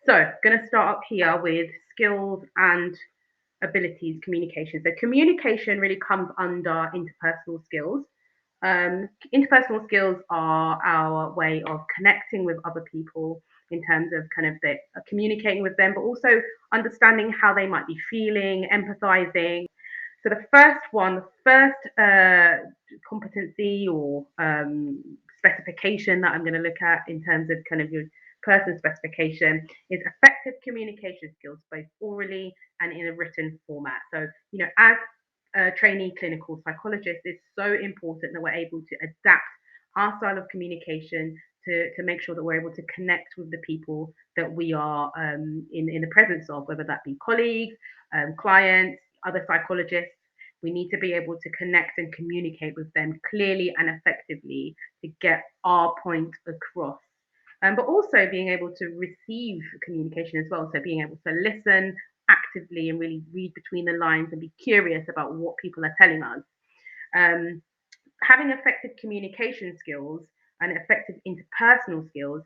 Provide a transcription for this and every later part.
So, going to start up here with skills and abilities, communication. So, communication really comes under interpersonal skills. Interpersonal skills are our way of connecting with other people in terms of kind of communicating with them, but also understanding how they might be feeling, empathizing. So the first one, the first competency or specification that I'm going to look at in terms of kind of your person specification is effective communication skills, both orally and in a written format. So, as a trainee clinical psychologist, it's so important that we're able to adapt our style of communication to make sure that we're able to connect with the people that we are in the presence of, whether that be colleagues, clients, other psychologists. We need to be able to connect and communicate with them clearly and effectively to get our point across. But also being able to receive communication as well. So being able to listen actively and really read between the lines and be curious about what people are telling us. Um, Having effective communication skills and effective interpersonal skills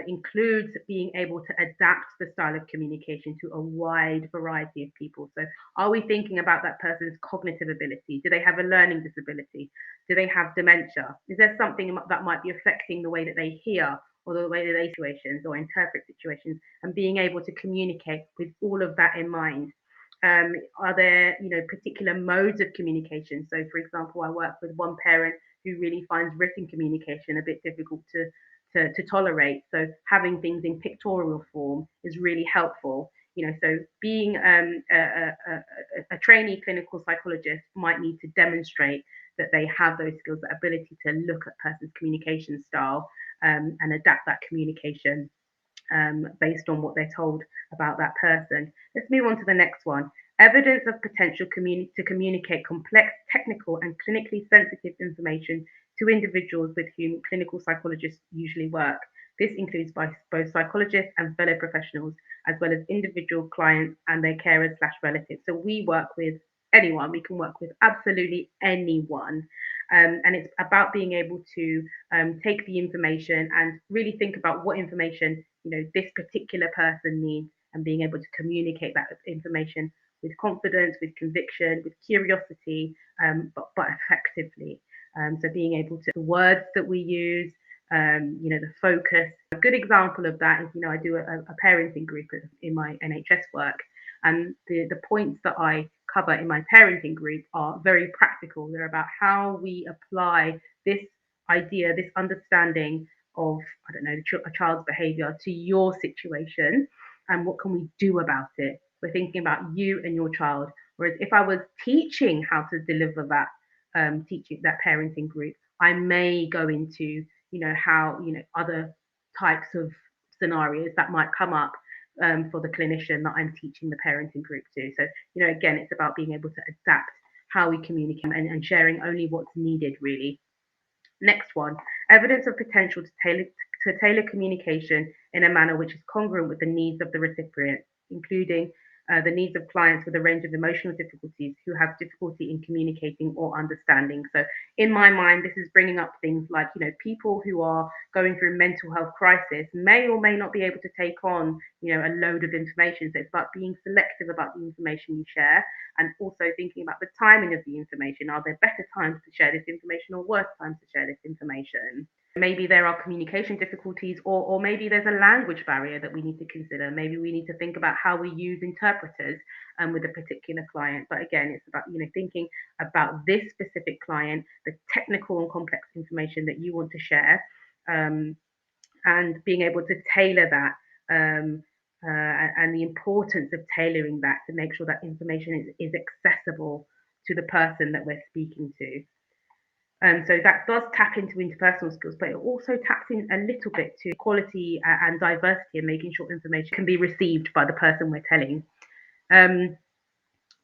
includes being able to adapt the style of communication to a wide variety of people. So, are we thinking about that person's cognitive ability? Do they have a learning disability? Do they have dementia? Is there something that might be affecting the way that they hear or the way that they situations or interpret situations? And being able to communicate with all of that in mind. Are there, particular modes of communication? So, for example, I work with one parent who really finds written communication a bit difficult to tolerate. So, having things in pictorial form is really helpful. So being a trainee clinical psychologist might need to demonstrate that they have those skills, that ability to look at a person's communication style and adapt that communication based on what they're told about that person. Let's move on to the next one. Evidence of potential to communicate complex, technical, and clinically sensitive information to individuals with whom clinical psychologists usually work. This includes both psychologists and fellow professionals, as well as individual clients and their carers/relatives. So we work with anyone. We can work with absolutely anyone. And it's about being able to take the information and really think about what information this particular person needs, and being able to communicate that information with confidence, with conviction, with curiosity, but effectively. So being able to the words that we use, the focus. A good example of that is, I do a parenting group in my NHS work, and the points that I cover in my parenting group are very practical. They're about how we apply this idea, this understanding of, I don't know, a child's behavior to your situation, and what can we do about it. We're thinking about you and your child. Whereas if I was teaching how to deliver that teaching that parenting group, I may go into how other types of scenarios that might come up for the clinician that I'm teaching the parenting group to. So again, it's about being able to adapt how we communicate and sharing only what's needed, really. Next one, evidence of potential to tailor communication in a manner which is congruent with the needs of the recipient, including the needs of clients with a range of emotional difficulties who have difficulty in communicating or understanding. So, in my mind, this is bringing up things like, people who are going through mental health crisis may or may not be able to take on, a load of information. So, it's about being selective about the information you share, and also thinking about the timing of the information. Are there better times to share this information or worse times to share this information? Maybe there are communication difficulties, or maybe there's a language barrier that we need to consider. Maybe we need to think about how we use interpreters with a particular client. But again, it's about thinking about this specific client, the technical and complex information that you want to share, and being able to tailor that, and the importance of tailoring that to make sure that information is accessible to the person that we're speaking to. So that does tap into interpersonal skills, but it also taps in a little bit to quality and diversity, and making sure information can be received by the person we're telling.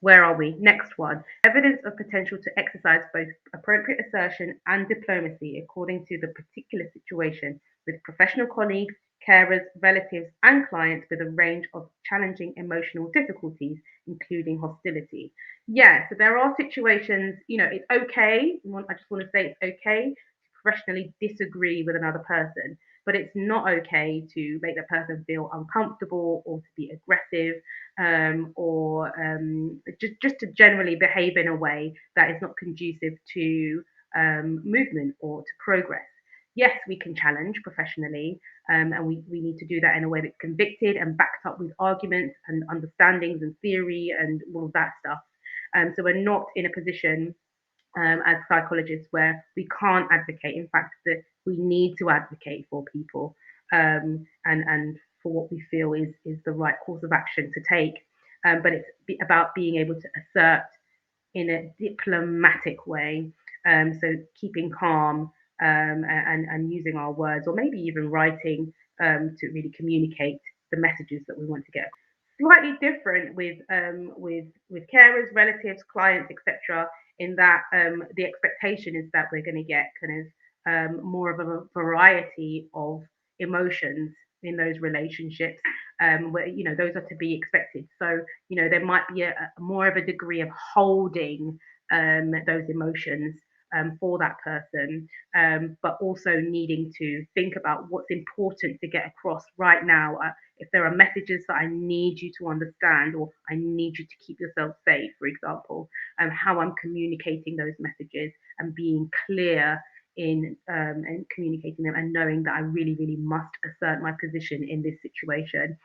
Where are we? Next one. Evidence of potential to exercise both appropriate assertion and diplomacy according to the particular situation with professional colleagues, carers, relatives, and clients with a range of challenging emotional difficulties, including hostility. Yeah, so there are situations, it's okay. I just want to say it's okay to professionally disagree with another person. but it's not okay to make the person feel uncomfortable or to be aggressive, or just to generally behave in a way that is not conducive to movement or to progress. Yes, we can challenge professionally, and we need to do that in a way that's convicted and backed up with arguments and understandings and theory and all of that stuff. So we're not in a position as psychologists where we can't advocate. In fact, that we need to advocate for people, and for what we feel is the right course of action to take. But it's about being able to assert in a diplomatic way. So keeping calm, and using our words, or maybe even writing, to really communicate the messages that we want to get. Slightly different with carers, relatives, clients, etc. In that the expectation is that we're going to get kind of more of a variety of emotions in those relationships, where those are to be expected. So there might be a more of a degree of holding those emotions for that person, but also needing to think about what's important to get across right now. If there are messages that I need you to understand, or I need you to keep yourself safe, for example, how I'm communicating those messages and being clear in communicating them, and knowing that I really, really must assert my position in this situation,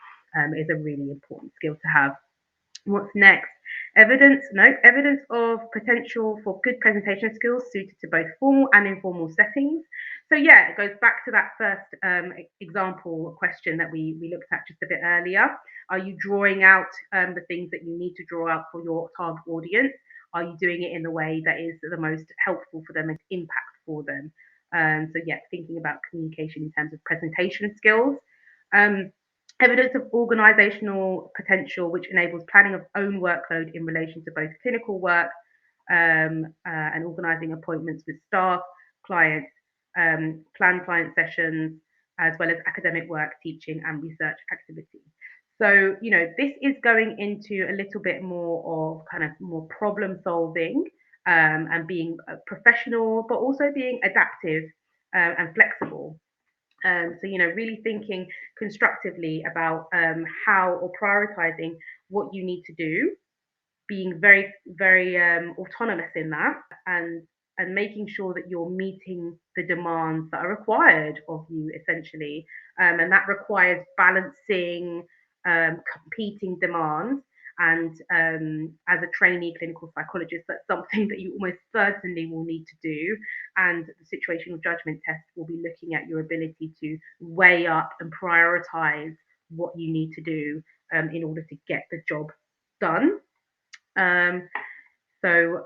is a really important skill to have. What's next? Evidence. No, evidence of potential for good presentation skills suited to both formal and informal settings. So yeah, it goes back to that first example question that we looked at just a bit earlier. Are you drawing out the things that you need to draw out for your target audience? Are you doing it in the way that is the most helpful for them and impact for them? So yeah, thinking about communication in terms of presentation skills. Um, Evidence of organisational potential, which enables planning of own workload in relation to both clinical work, and organising appointments with staff, clients, plan client sessions, as well as academic work, teaching, and research activities. So, this is going into a little bit more of kind of more problem solving, and being professional, but also being adaptive, and flexible. So, really thinking constructively about how, or prioritizing what you need to do, being very, very autonomous in that, and making sure that you're meeting the demands that are required of you, essentially. And that requires balancing competing demands. And as a trainee clinical psychologist, that's something that you almost certainly will need to do. And the situational judgment test will be looking at your ability to weigh up and prioritize what you need to do, in order to get the job done. Um, so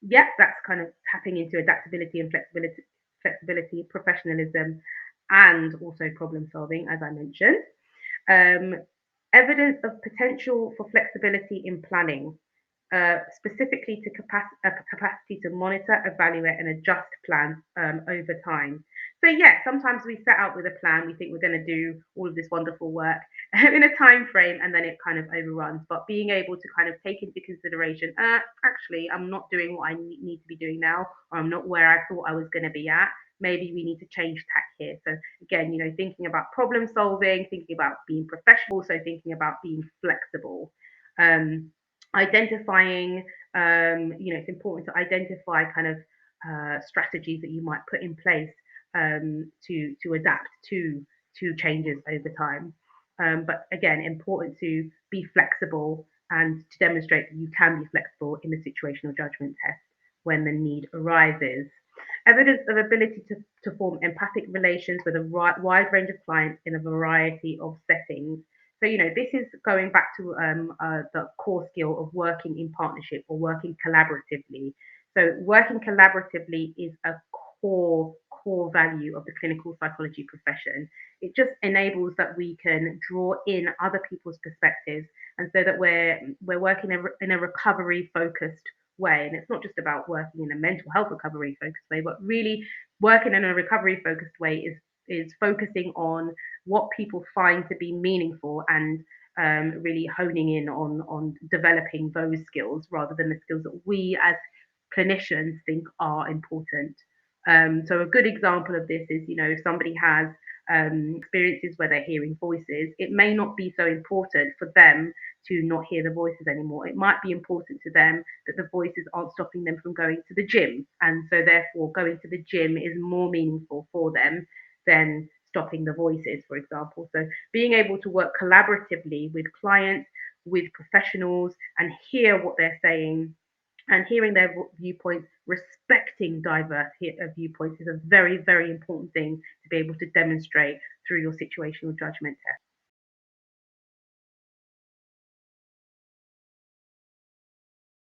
yeah, that's kind of tapping into adaptability and flexibility, professionalism, and also problem solving, as I mentioned. Um, Evidence of potential for flexibility in planning, specifically to capacity to monitor, evaluate, and adjust plans over time. So yeah, sometimes we set out with a plan, we think we're going to do all of this wonderful work in a time frame, and then it kind of overruns. But being able to kind of take into consideration, actually, I'm not doing what I need to be doing now, or I'm not where I thought I was going to be at. Maybe we need to change tack here. So again, thinking about problem solving, thinking about being professional, also thinking about being flexible. Identifying, it's important to identify kind of strategies that you might put in place, to adapt to changes over time. But again, important to be flexible and to demonstrate that you can be flexible in the situational judgment test when the need arises. Evidence of ability to form empathic relations with a wide range of clients in a variety of settings. So, this is going back to the core skill of working in partnership or working collaboratively. So, working collaboratively is a core value of the clinical psychology profession. It just enables that we can draw in other people's perspectives, and so that we're working in a recovery focused way. And it's not just about working in a mental health recovery focused way, but really working in a recovery focused way is focusing on what people find to be meaningful, and really honing in on developing those skills rather than the skills that we as clinicians think are important. So a good example of this is, if somebody has experiences where they're hearing voices, it may not be so important for them to not hear the voices anymore. It might be important to them that the voices aren't stopping them from going to the gym. And so, therefore, going to the gym is more meaningful for them than stopping the voices, for example. So, being able to work collaboratively with clients, with professionals, and hear what they're saying and hearing their viewpoints, respecting diverse viewpoints is a very, very important thing to be able to demonstrate through your situational judgment test.